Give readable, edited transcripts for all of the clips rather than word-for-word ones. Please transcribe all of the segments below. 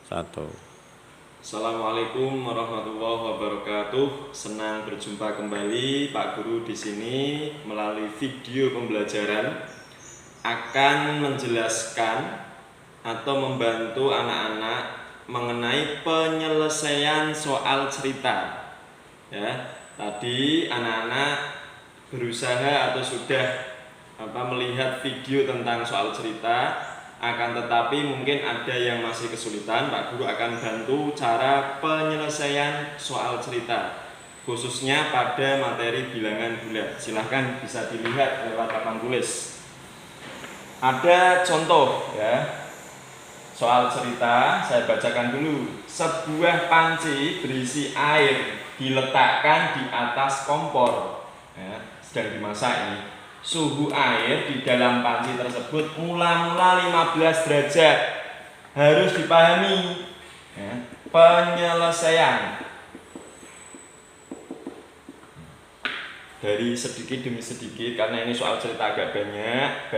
Satu. Assalamualaikum warahmatullahi wabarakatuh. Senang berjumpa kembali Pak Guru di sini melalui video pembelajaran akan menjelaskan atau membantu anak-anak mengenai penyelesaian soal cerita. Ya, tadi anak-anak berusaha atau sudah melihat video tentang soal cerita. Akan tetapi mungkin ada yang masih kesulitan, Pak Guru akan bantu cara penyelesaian soal cerita, khususnya pada materi bilangan bulat. Silahkan bisa dilihat lewat papan tulis. Ada contoh ya, soal cerita, saya bacakan dulu. Sebuah panci berisi air diletakkan di atas kompor, ya, sedang dimasak ini. Suhu air di dalam panci tersebut mula-mula 15 derajat. Harus dipahami ya, penyelesaian dari sedikit demi sedikit, karena ini soal cerita agak banyak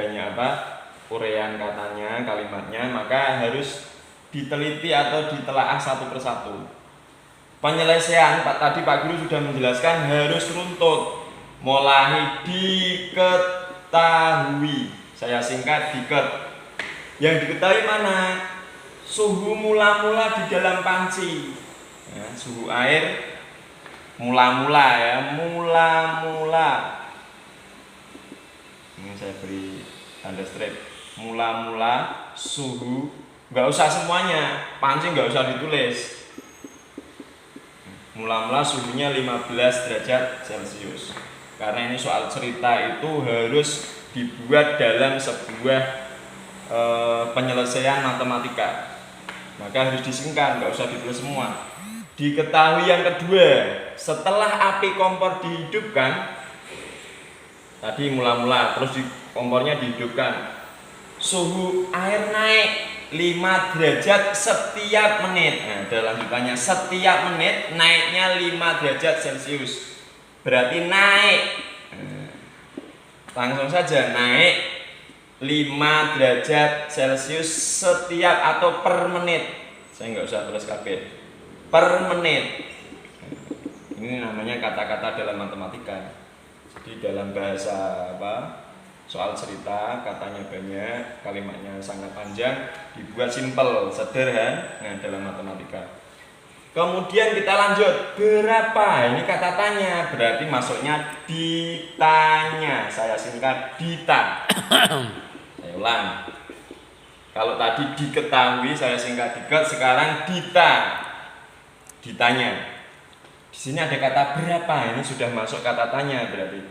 uraian katanya, kalimatnya, maka harus diteliti atau ditelaah satu persatu. Penyelesaian tadi Pak Guru sudah menjelaskan harus runtut, mulai diketahui, saya singkat diket. Yang diketahui mana? Suhu mula-mula di dalam panci ya, suhu air mula-mula ya, mula-mula. Ini saya beri tanda strip. Mula-mula suhu, nggak usah semuanya, panci nggak usah ditulis. Mula-mula suhunya 15 derajat Celcius. Karena ini soal cerita itu harus dibuat dalam sebuah penyelesaian matematika, maka harus disingkat, nggak usah ditulis semua. Diketahui yang kedua, setelah api kompor dihidupkan, tadi mula-mula, terus kompornya dihidupkan, suhu air naik 5 derajat setiap menit. Nah, ada lanjutannya, setiap menit naiknya 5 derajat Celcius. Berarti naik, langsung saja naik 5 derajat Celcius setiap atau per menit. Saya nggak usah tulis kabeh, per menit. Ini namanya kata-kata dalam matematika. Jadi dalam bahasa soal cerita katanya banyak, kalimatnya sangat panjang, dibuat simpel, sederhana dalam matematika. Kemudian kita lanjut, berapa? Ini kata tanya, berarti masuknya ditanya. Saya singkat dita. Saya ulang. Kalau tadi diketahui, saya singkat diket, sekarang dita. Ditanya. Di sini ada kata berapa, ini sudah masuk kata tanya berarti.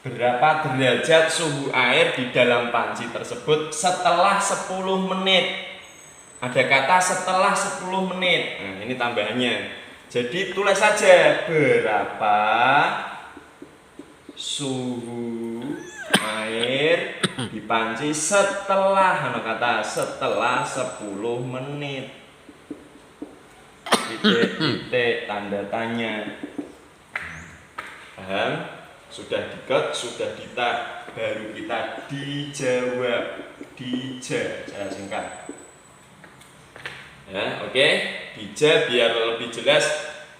Berapa derajat suhu air di dalam panci tersebut setelah 10 menit. Ada kata setelah 10 menit. Nah, ini tambahannya. Jadi tulis saja berapa suhu air di panci setelah setelah 10 menit. Titik tanda tanya. Paham? Sudah diket, sudah dita, baru kita dijawab. Saya singkat. Ya, oke. Dija biar lebih jelas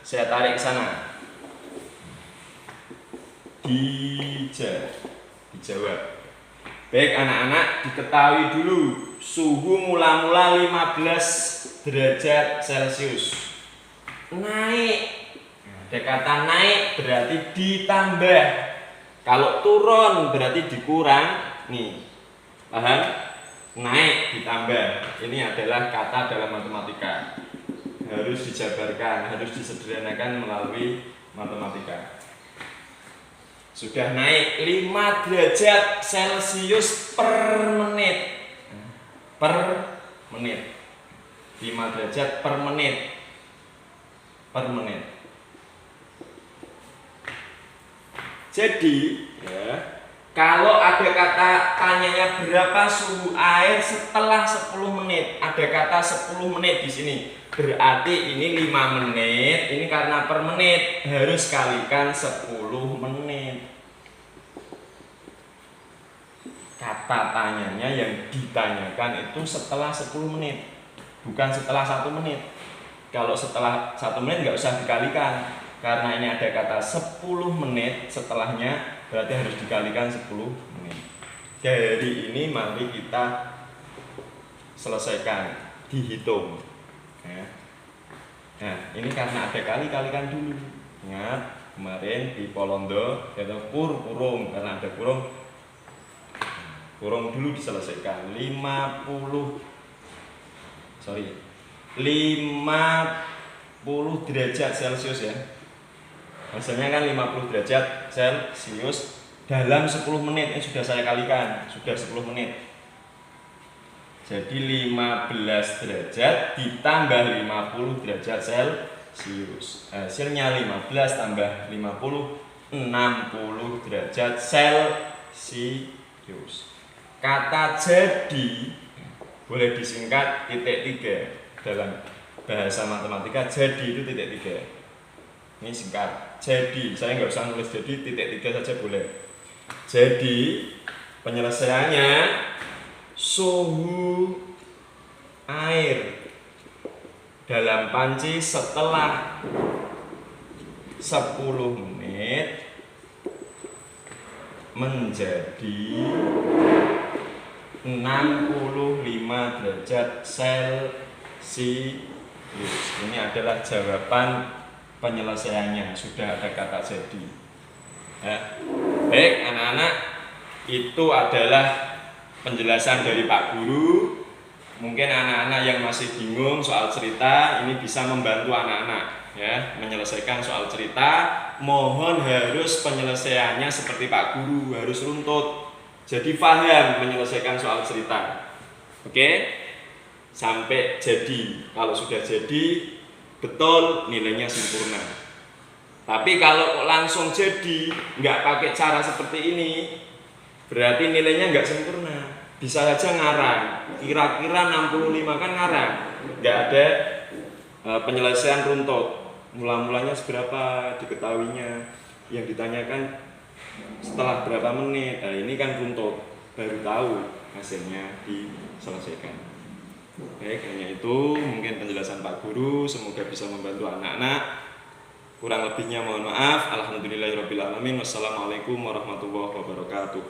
saya tarik ke sana. Dijawab. Baik anak-anak, diketahui dulu suhu mula-mula 15 derajat Celcius. Naik. Ada kata naik berarti ditambah. Kalau turun berarti dikurang. Nih. Paham? Naik ditambah. Ini adalah kata dalam matematika. Harus dijabarkan, harus disederhanakan melalui matematika. Sudah naik 5 derajat Celcius per menit. Per menit. 5 derajat per menit. Per menit. Jadi, ya, kalau ada kata tanyanya berapa suhu air setelah 10 menit, ada kata 10 menit di sini. Berarti ini 5 menit, ini karena per menit harus kalikan 10 menit. Kata tanyanya yang ditanyakan itu setelah 10 menit. bukan setelah 1 menit. Kalau setelah 1 menit nggak usah dikalikan, karena ini ada kata 10 menit setelahnya, berarti harus dikalikan 10 menit. Dari ini mari kita selesaikan, dihitung ya. Nah ini karena ada kalikan dulu. Ingat kemarin di Polondo ada kurung, karena ada kurung dulu diselesaikan. 50 derajat Celcius ya, hasilnya kan 50 derajat Celcius dalam 10 menit. Ini sudah saya kalikan, sudah 10 menit. Jadi 15 derajat ditambah 50 derajat Celcius, hasilnya 15 tambah 50, 60 derajat Celcius. Kata jadi boleh disingkat titik 3 dalam bahasa matematika. Jadi itu titik 3. Ini singkat jadi, saya nggak usah nulis jadi, titik 3 saja boleh. Jadi penyelesaiannya suhu air dalam panci setelah 10 menit menjadi 65 derajat Celcius. Ini adalah jawaban penyelesaiannya, sudah ada kata jadi ya. Baik anak-anak, itu adalah penjelasan dari Pak Guru. Mungkin anak-anak yang masih bingung soal cerita ini bisa membantu anak-anak ya menyelesaikan soal cerita. Mohon harus penyelesaiannya seperti Pak Guru, harus runtut, jadi paham menyelesaikan soal cerita. Oke, sampai jadi. Kalau sudah jadi betul, nilainya sempurna. Tapi kalau langsung jadi nggak pakai cara seperti ini, berarti nilainya nggak sempurna. Bisa saja ngarang, kira-kira 65 kan ngarang, nggak ada penyelesaian runtut. Mula-mulanya seberapa diketahuinya, yang ditanyakan setelah berapa menit. Nah, ini kan runtut, baru tahu hasilnya diselesaikan. Baik, hanya itu mungkin penjelasan Pak Guru, semoga bisa membantu anak-anak. Kurang lebihnya mohon maaf. Alhamdulillahirabbil alamin. Wassalamualaikum warahmatullahi wabarakatuh.